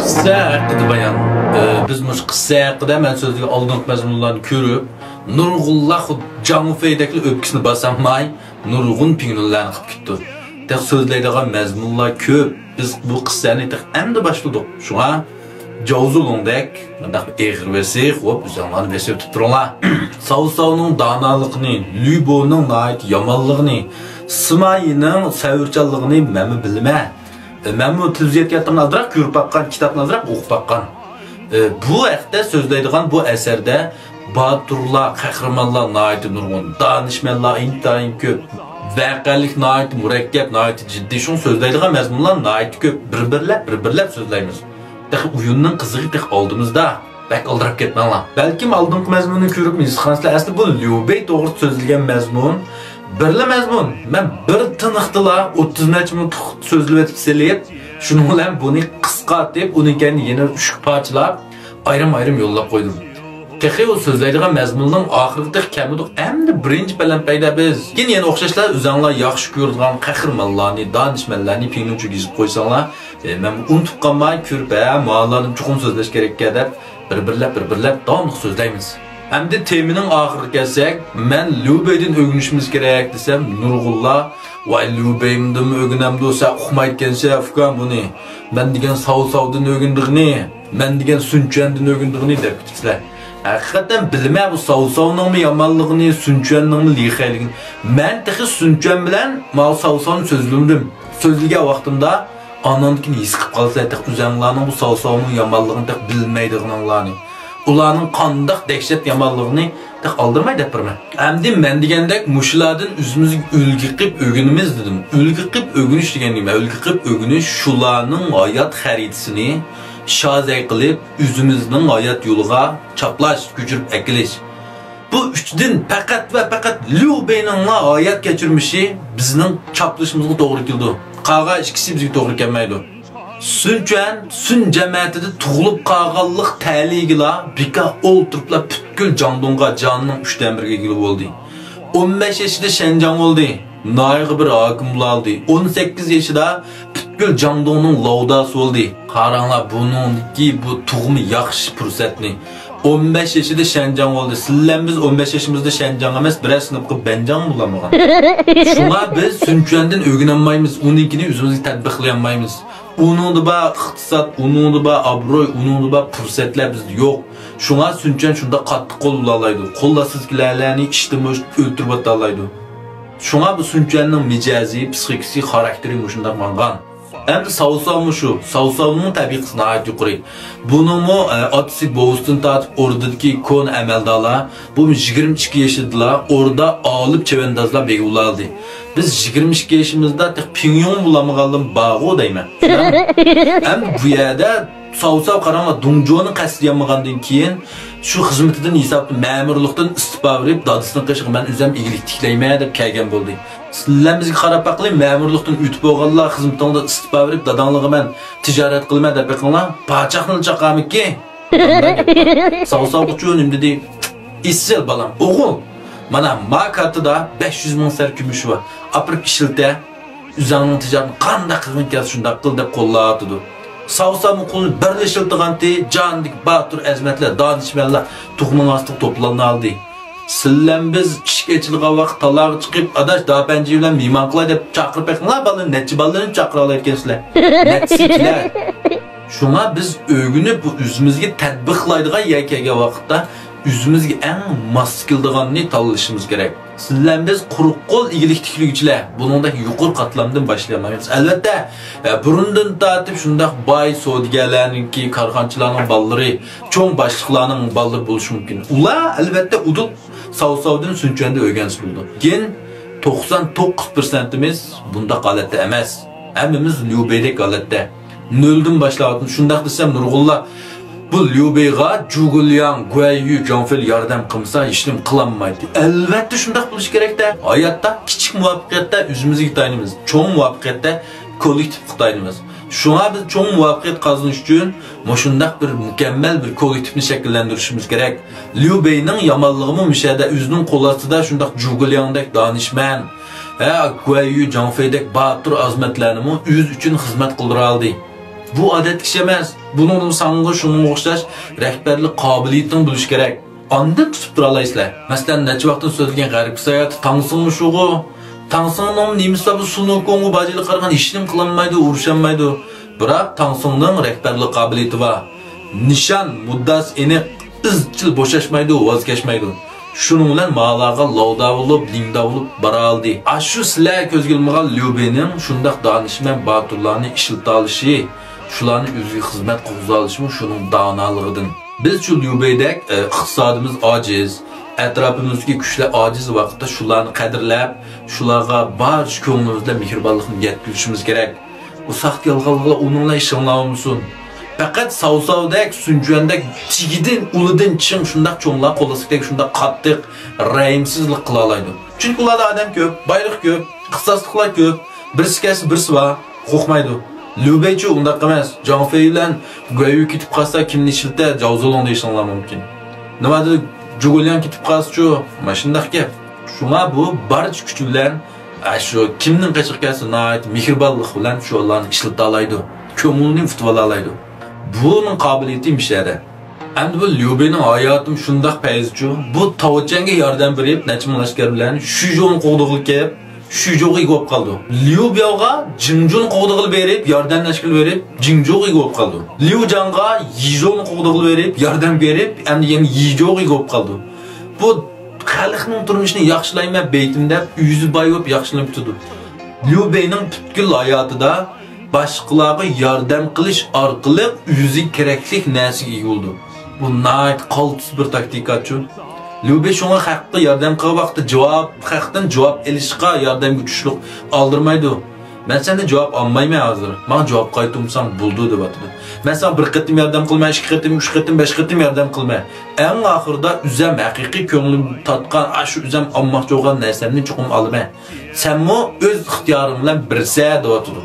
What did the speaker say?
qissa haqida bayon. Biz mush qissa haqida men so'zga oldingi mazmunlarni ko'rib, nurg'unlar Janufeydagi o'pkisini basamay, nurg'un pingunlarni qilib ketdi. Deb so'zlaydigan mazmunlar ko'p. Biz bu qissani endi boshladik. Shunga Jovzulungdek, mendaq eg'ir versiq, hop, o'zinglarni besib turiblar. Savsavning donaligini, Lyubovning nayt yomonligini, Simayining savrchanligini men bilmayman. Men bu televiziyatdan aldiraq ko'rib baqqan, kitobni aldiraq o'qib baqqan. Bu haqda so'zlaydigan bu asarda Baturlar, qahramonlar nayt nurg'un, danishmanlar intayin ko'p, vaqalik nayt murakkab, nayt jiddiy shun so'zlaydigan mazmunlar nayt ko'p, bir-birlab so'zlaymiz. Uyunning qizig'i tek oldimizda. Bak oldirib ketmanglar. Balkim oldingi mazmunni ko'rib misxanslar asli bu Lyubey to'g'ri so'zilgan mazmun. Birla mazmun. Men bir tiniqdilar 30 minut so'zlab o'tib selib, shuning bilan buni qisqartib, uning keyin yana 3 parchalab ayrim yo'llab qo'ydim. Texi o so'zlaydigan mazmunning oxirida kamidiq endi birinchi bilan paydo biz. Keyin yana o'xshashlar o'zinglar yaxshi ko'rgan qahramonlarni, danishmanlarni pinguchga yozib qo'ysanglar, men unutib qolmay ko'rib, muallarni chuqur so'zlash kerak deb bir-birlab davomli so'zlaymiz. Endi temining oxiriga kelsak, men Lyubeydan o'rganishimiz kerak desam, nurg'unlar va Lyubeymdan o'rganamdi desa, uqmayotgancha afgan buni. Men degan savsavdan o'rgandig'ini, men degan Sunchandan o'rgandig'ini deb ketibsizlar. Hakikaten bilmem bu savsavning yomonligini, Sunchanning lixayligini. Men texi Sunchan bilan mal savsavni so'zladim. So'zligan vaqtimda anandikini yiqib qolsa, tex o'zinglarning bu savsavning yomonligini tex bilmaydiganlarni, ularning qandoq dehshat yomonligini tex oldirmay deb birman. Endi men degandek mushlardan o'zimizga ulgi qilib o'rganimiz dedim. Ulgi qilib o'rganish degan nima? Ulgi qilib o'rganish shularning hayot xaritasini şazay qilib, o'zimizning hayot yo'liga chaplash, ko'chirib akilish. Bu uchdan faqat Lyubeyning hayot kechirmishi bizning chaplashimizga to'g'ri keldi. Qolgan ikkisi bizga to'g'ri kelmaydi. Sunchan, Sun jamoatida tug'ilib qolganlik ta'ligilar bika o'ltiriblar butkul Jangdongga jonning 3dan 1ga kelib bo'ldi. 15 yoshida Shanjang bo'ldi. Nayg'i bir hokim bo'ldi. 18 yoshida butkul Jangdongning lavdasi bo'ldi. Qaranglar buningki bu tug'mi yaxshi fursatni. 15 yoshida Shanjang bo'ldi. Sizlar biz 15 yoshimizda Shanjang emas, bir sinfga Banjang bo'lamagan. Shunga biz Sunchandan o'rganolmaymiz, uninkini o'zimizga tatbiqlay olmaymiz. Uningda ba iqtisod, uningda ba obro'y, uningda ba fursatlar bizda yo'q. Shunga Sunchan shunda qattiq qo'l bo'laydi. Qo'llasizliklarni ishtimi o'ltirib o'talaydi. Shunga bu Sunchanning mijozi, psixikasi, xarakteri shunday bo'lgan. Endi savsavmi shu, savsavning tabiqisi nihoyat yuqori. Buningmi otisi Boston tatib o'rdadagi kon amaldorlar, bu 22 yoshdalar, orada olib chavandozlar beg'ulaldi. Biz 22 yoshimizda Pyongyang bo'lamaganlim bag'o deyman. Endi bu yerda savsav qaranglar Dongjoning qasdi yamagandan keyin shu xizmatidan hisobli ma'murlikdan istifa berib, dadasining qishig'i men o'zim igilik tiklayman deb kelgan bo'ldi. Sizlar bizga qarab baqlayman, ma'murlikdan o'tib bo'lganlar xizmatingda istifa berib, dadanglig'i men tijorat qilman deb baqinglar, pochaqni chaqamiki. Savsav uchun dedi, "Issil balam, o'g'il, mana markatida 500 ming sar kumush bor. Aprib ishilta, o'zingning tijoratni qanday qilgan kelsa shunday qil" deb qo'llatdi. Savsavning qo'lini birlashtirganti, jonlik Batur azmatlar, danishmanlar tuxumning ostiga to'planib oldi. Sizlar biz ishga vaqt talaga chiqib, adash dapanji bilan mehmon qilay deb chaqirib baqinglar, balalar necha balalarni chaqira olarkansizlar. Nechsilar. Shunga biz o'rganib bu o'zimizga tatbiqlaydigan yakaga vaqtda o'zimizga eng mos keladiganni tanlashimiz kerak. Sizlar biz quruq qo'l igilik tiklig'ichilar, buningda yuqori qatlamdan boshlamaymiz. Albatta, burundan tortib shunday boy savdogarlarningki, korxonchilarning ballari, cho'ng boshliqlarning ballari bo'lishi mumkin. Ular albatta udul savsavdan Sunchanda o'rganib bo'ldi. Keyin 99%imiz bunda holatda emas. Hammamiz Lyubeydek holatda. Noldan boshlayapmiz. Shunday desam nurg'unlar bu Lyubeyga Jugulian, Guayu, Janfel yordam qilsa ishlim qilinmaydi. Albatta shunday bo'lish kerak-da. Hayotda kichik muvaffaqiyatda o'zimizga yetaymiz. Cho'ng muvaffaqiyatda kollektiv qilamiz. Shunga biz cho'ng muvaffaqiyat qozonish uchun shunday bir mukammal bir kollektivni shakllantirishimiz kerak. Lyubeyning yomonligimi mishada o'zining qo'l ostida shunday Juguliandek danishman, Guayu, Janfeldek Batur azmatlarni o'z uchun xizmat qildira oldi. Bu odat ish emas. Buning sangi shunga o'xshash rahbarlik qobiliyating bo'lish kerak. Ondan tutib tura olasizlar. Masalan, necha vaqtdan so'zilgan g'arb sayoti Tangsinmi shugu? Tangsinning nimasi bu sunu kongu bajili qargan ishnim qilinmaydi, urushanmaydi. Biroq Tangsinning rahbarlik qobiliyati va nishon muddas aniq izchil bo'shashmaydi, voz kechmaydi. Shuning bilan ma'larga lavda bo'lib, dingda bo'lib bora oldi. Shu sizlar ko'zga ilmagan Lyubening shundaq donishmand boturlarni ishilta olishi, shularni o'ziga xizmat qilib olishmi shuning donaligidan. Biz shu Lyubedek iqtisodimiz ojiz, atrofimizdagi kuchlar ojiz vaqtda shularni qadrlab, shularga barcha ko'nglimizda mehribonlikni yetkazishimiz kerak. Bu saxt yolg'onlar uningla ishonlamamsin. Faqat savsavdak, sunjuandek tigidin, ulidan ching shundaq cho'nglar qo'lasidek shundaq qattiq, rahimsizlik qila oladi. Chunki ularda odam ko'p, boylik ko'p, ixtisosliklar ko'p, birisi kelsa birisi bor, qo'rqmaydi. Lyubeychi undaq emas. Jonfey bilan go'yu ketib qolsa kimni ishilta javzolonda ishlanlar mumkin. Nimadir Jugolyan ketib qolsa-chu, mana shundaq gap. Shunga bu barcha kuch bilan shu kimning qachiq kelsa, mehribonlik bilan shu ularni ishilta oladi. Ko'ngilni futib oladi. Bunun qobiliyati mishada. Endi bu Lyubening hayotim shundaq payizchu. Bu Tavchanga yordam berib, necha ming lashkar bilan shu jo'ni qo'g'dig'il kelib, shu jo'ga egib qoldi. Lyubyoga Jingjun qo'g'dig'il berib, yordam tashkil berib, Jingjo'ga egib qoldi. Lyujanga Yijoni qo'g'dig'il berib, yordam berib, endi yana Yijo'ga egib qoldi. Bu xalqning turmushini yaxshilayman beytimda yuzi boyib yaxshilab turdi. Lyubening butkul hayotida başqalarga yordam qilish orqali o'zi kerakli narsaga ega bo'ldi. Bu nayt qaltis bir taktikatchu. Lyube shunga haqqa yordam qilib vaqtda haqdan javob olishga yordamga tushlik oldirmaydi. Men senden javob olmayman hozir. Men javob qaytumsam bo'ldi deb atadi. Men sen bir qatim yordam qilma, ikki qatim, uch qatim, besh qatim yordam qilma. Eng oxirida o'zim haqiqiy ko'nglim tatgan, shu o'zim olmoqchi bo'lgan narsamni chuqum olaman. Senmi o'z ixtiyoring bilan birsa deb atadi.